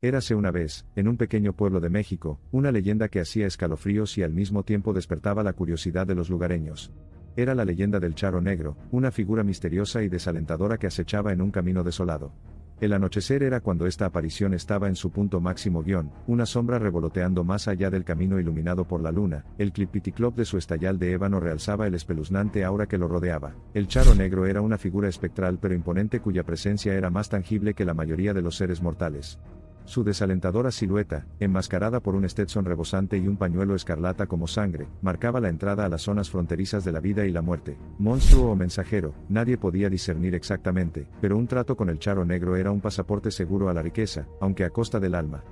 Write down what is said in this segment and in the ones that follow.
Érase una vez, en un pequeño pueblo de México, una leyenda que hacía escalofríos y al mismo tiempo despertaba la curiosidad de los lugareños. Era la leyenda del Charro Negro, una figura misteriosa y desalentadora que acechaba en un camino desolado. El anochecer era cuando esta aparición estaba en su punto máximo una sombra revoloteando más allá del camino iluminado por la luna, el clipiticlop de su estallal de ébano realzaba el espeluznante aura que lo rodeaba. El Charro Negro era una figura espectral pero imponente cuya presencia era más tangible que la mayoría de los seres mortales. Su desalentadora silueta, enmascarada por un Stetson rebosante y un pañuelo escarlata como sangre, marcaba la entrada a las zonas fronterizas de la vida y la muerte. Monstruo o mensajero, nadie podía discernir exactamente, pero un trato con el Charro Negro era un pasaporte seguro a la riqueza, aunque a costa del alma.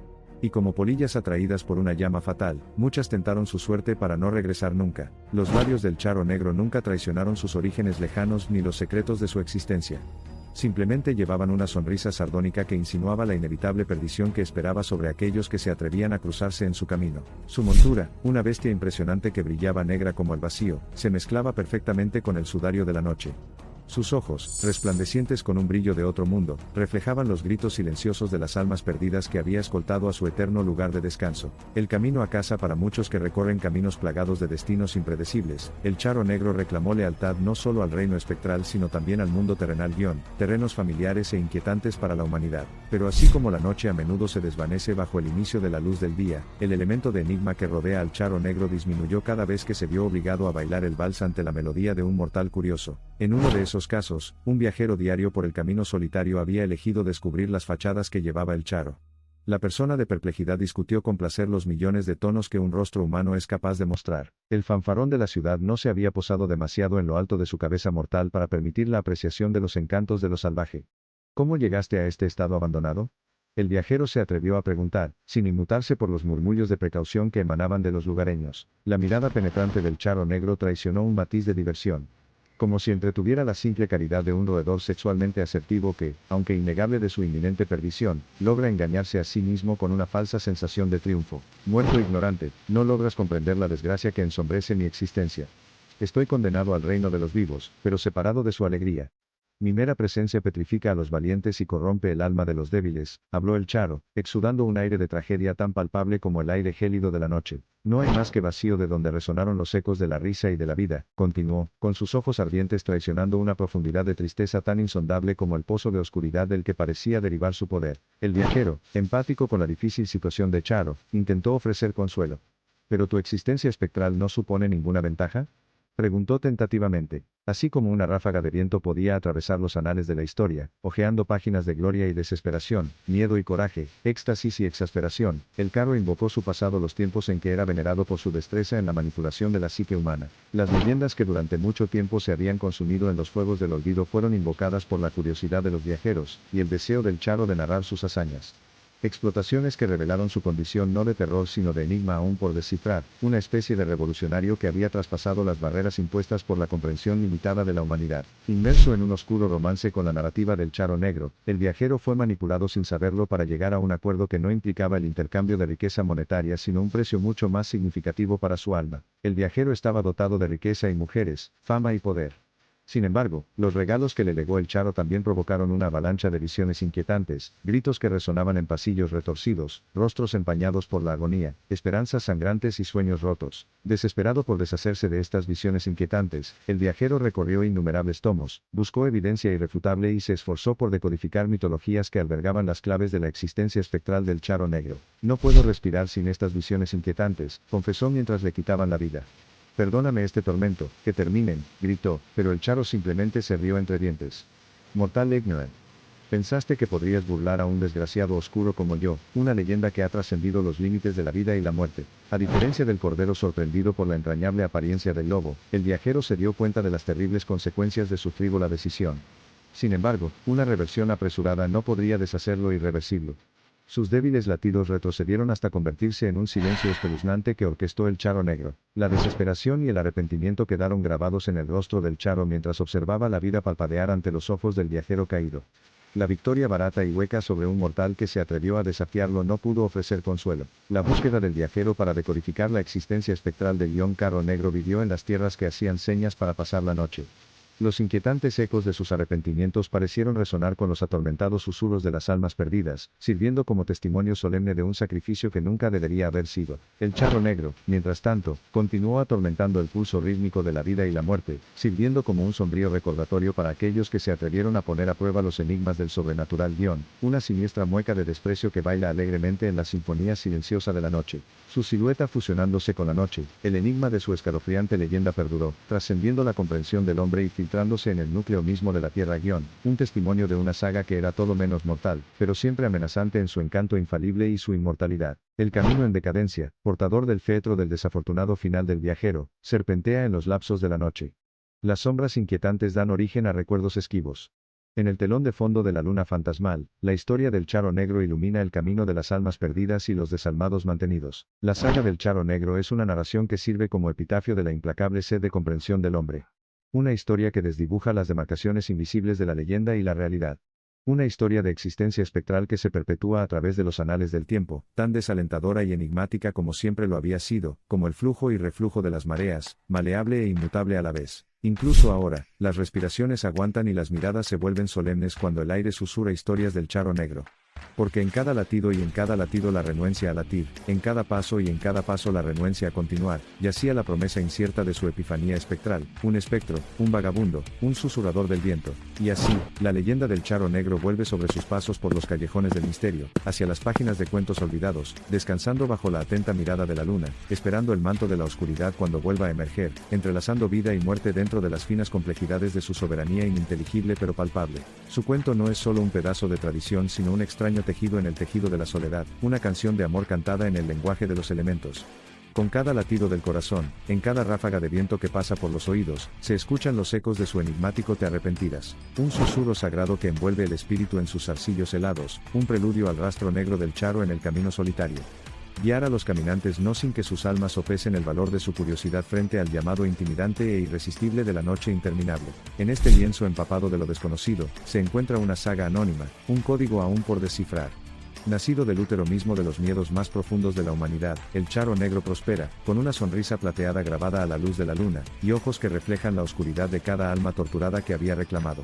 Y como polillas atraídas por una llama fatal, muchas tentaron su suerte para no regresar nunca. Los labios del Charro Negro nunca traicionaron sus orígenes lejanos ni los secretos de su existencia. Simplemente llevaban una sonrisa sardónica que insinuaba la inevitable perdición que esperaba sobre aquellos que se atrevían a cruzarse en su camino. Su montura, una bestia impresionante que brillaba negra como el vacío, se mezclaba perfectamente con el sudario de la noche. Sus ojos, resplandecientes con un brillo de otro mundo, reflejaban los gritos silenciosos de las almas perdidas que había escoltado a su eterno lugar de descanso. El camino a casa para muchos que recorren caminos plagados de destinos impredecibles, el Charro Negro reclamó lealtad no solo al reino espectral sino también al mundo terrenal terrenos familiares e inquietantes para la humanidad. Pero así como la noche a menudo se desvanece bajo el inicio de la luz del día, el elemento de enigma que rodea al Charro Negro disminuyó cada vez que se vio obligado a bailar el vals ante la melodía de un mortal curioso. En uno de esos casos, un viajero diario por el camino solitario había elegido descubrir las fachadas que llevaba el Charro. La persona de perplejidad discutió con placer los millones de tonos que un rostro humano es capaz de mostrar. El fanfarrón de la ciudad no se había posado demasiado en lo alto de su cabeza mortal para permitir la apreciación de los encantos de lo salvaje. ¿Cómo llegaste a este estado abandonado? El viajero se atrevió a preguntar, sin inmutarse por los murmullos de precaución que emanaban de los lugareños. La mirada penetrante del Charro Negro traicionó un matiz de diversión. Como si entretuviera la simple caridad de un roedor sexualmente asertivo que, aunque innegable de su inminente perdición, logra engañarse a sí mismo con una falsa sensación de triunfo. Muerto ignorante, no logras comprender la desgracia que ensombrece mi existencia. Estoy condenado al reino de los vivos, pero separado de su alegría. Mi mera presencia petrifica a los valientes y corrompe el alma de los débiles, habló el Charro, exudando un aire de tragedia tan palpable como el aire gélido de la noche. No hay más que vacío de donde resonaron los ecos de la risa y de la vida, continuó, con sus ojos ardientes traicionando una profundidad de tristeza tan insondable como el pozo de oscuridad del que parecía derivar su poder. El viajero, empático con la difícil situación de Charro, intentó ofrecer consuelo. ¿Pero tu existencia espectral no supone ninguna ventaja? Preguntó tentativamente. Así como una ráfaga de viento podía atravesar los anales de la historia, hojeando páginas de gloria y desesperación, miedo y coraje, éxtasis y exasperación, el Charro invocó su pasado, los tiempos en que era venerado por su destreza en la manipulación de la psique humana. Las leyendas que durante mucho tiempo se habían consumido en los fuegos del olvido fueron invocadas por la curiosidad de los viajeros, y el deseo del Charro de narrar sus hazañas. Explotaciones que revelaron su condición no de terror sino de enigma aún por descifrar, una especie de revolucionario que había traspasado las barreras impuestas por la comprensión limitada de la humanidad. Inmerso en un oscuro romance con la narrativa del Charro Negro, el viajero fue manipulado sin saberlo para llegar a un acuerdo que no implicaba el intercambio de riqueza monetaria sino un precio mucho más significativo para su alma. El viajero estaba dotado de riqueza y mujeres, fama y poder. Sin embargo, los regalos que le legó el Charro también provocaron una avalancha de visiones inquietantes, gritos que resonaban en pasillos retorcidos, rostros empañados por la agonía, esperanzas sangrantes y sueños rotos. Desesperado por deshacerse de estas visiones inquietantes, el viajero recorrió innumerables tomos, buscó evidencia irrefutable y se esforzó por decodificar mitologías que albergaban las claves de la existencia espectral del Charro Negro. No puedo respirar sin estas visiones inquietantes, confesó mientras le quitaban la vida. Perdóname este tormento, que terminen, gritó, pero el Charro simplemente se rió entre dientes. Mortal ignorant. Pensaste que podrías burlar a un desgraciado oscuro como yo, una leyenda que ha trascendido los límites de la vida y la muerte. A diferencia del cordero sorprendido por la entrañable apariencia del lobo, el viajero se dio cuenta de las terribles consecuencias de su frívola decisión. Sin embargo, una reversión apresurada no podría deshacerlo irreversible. Sus débiles latidos retrocedieron hasta convertirse en un silencio espeluznante que orquestó el Charro Negro. La desesperación y el arrepentimiento quedaron grabados en el rostro del Charro mientras observaba la vida palpadear ante los ojos del viajero caído. La victoria barata y hueca sobre un mortal que se atrevió a desafiarlo no pudo ofrecer consuelo. La búsqueda del viajero para decodificar la existencia espectral del Charro Negro vivió en las tierras que hacían señas para pasar la noche. Los inquietantes ecos de sus arrepentimientos parecieron resonar con los atormentados susurros de las almas perdidas, sirviendo como testimonio solemne de un sacrificio que nunca debería haber sido. El charro negro, mientras tanto, continuó atormentando el pulso rítmico de la vida y la muerte, sirviendo como un sombrío recordatorio para aquellos que se atrevieron a poner a prueba los enigmas del sobrenatural una siniestra mueca de desprecio que baila alegremente en la sinfonía silenciosa de la noche. Su silueta fusionándose con la noche, el enigma de su escalofriante leyenda perduró, trascendiendo la comprensión del hombre y filtrándose en el núcleo mismo de la tierra un testimonio de una saga que era todo menos mortal, pero siempre amenazante en su encanto infalible y su inmortalidad. El camino en decadencia, portador del féretro del desafortunado final del viajero, serpentea en los lapsos de la noche. Las sombras inquietantes dan origen a recuerdos esquivos. En el telón de fondo de la luna fantasmal, la historia del charro negro ilumina el camino de las almas perdidas y los desalmados mantenidos. La saga del charro negro es una narración que sirve como epitafio de la implacable sed de comprensión del hombre. Una historia que desdibuja las demarcaciones invisibles de la leyenda y la realidad. Una historia de existencia espectral que se perpetúa a través de los anales del tiempo, tan desalentadora y enigmática como siempre lo había sido, como el flujo y reflujo de las mareas, maleable e inmutable a la vez. Incluso ahora, las respiraciones aguantan y las miradas se vuelven solemnes cuando el aire susurra historias del charro negro. Porque en cada latido y en cada latido la renuencia a latir, en cada paso y en cada paso la renuencia a continuar, yacía la promesa incierta de su epifanía espectral, un espectro, un vagabundo, un susurrador del viento. Y así, la leyenda del charro negro vuelve sobre sus pasos por los callejones del misterio, hacia las páginas de cuentos olvidados, descansando bajo la atenta mirada de la luna, esperando el manto de la oscuridad cuando vuelva a emerger, entrelazando vida y muerte dentro de las finas complejidades de su soberanía ininteligible pero palpable. Su cuento no es solo un pedazo de tradición sino un extraño tejido en el tejido de la soledad, una canción de amor cantada en el lenguaje de los elementos. Con cada latido del corazón, en cada ráfaga de viento que pasa por los oídos, se escuchan los ecos de su enigmático te arrepentirás. Un susurro sagrado que envuelve el espíritu en sus zarcillos helados, un preludio al rastro negro del charro en el camino solitario. Guiar a los caminantes no sin que sus almas sopesen el valor de su curiosidad frente al llamado intimidante e irresistible de la noche interminable. En este lienzo empapado de lo desconocido, se encuentra una saga anónima, un código aún por descifrar. Nacido del útero mismo de los miedos más profundos de la humanidad, el charro negro prospera, con una sonrisa plateada grabada a la luz de la luna, y ojos que reflejan la oscuridad de cada alma torturada que había reclamado.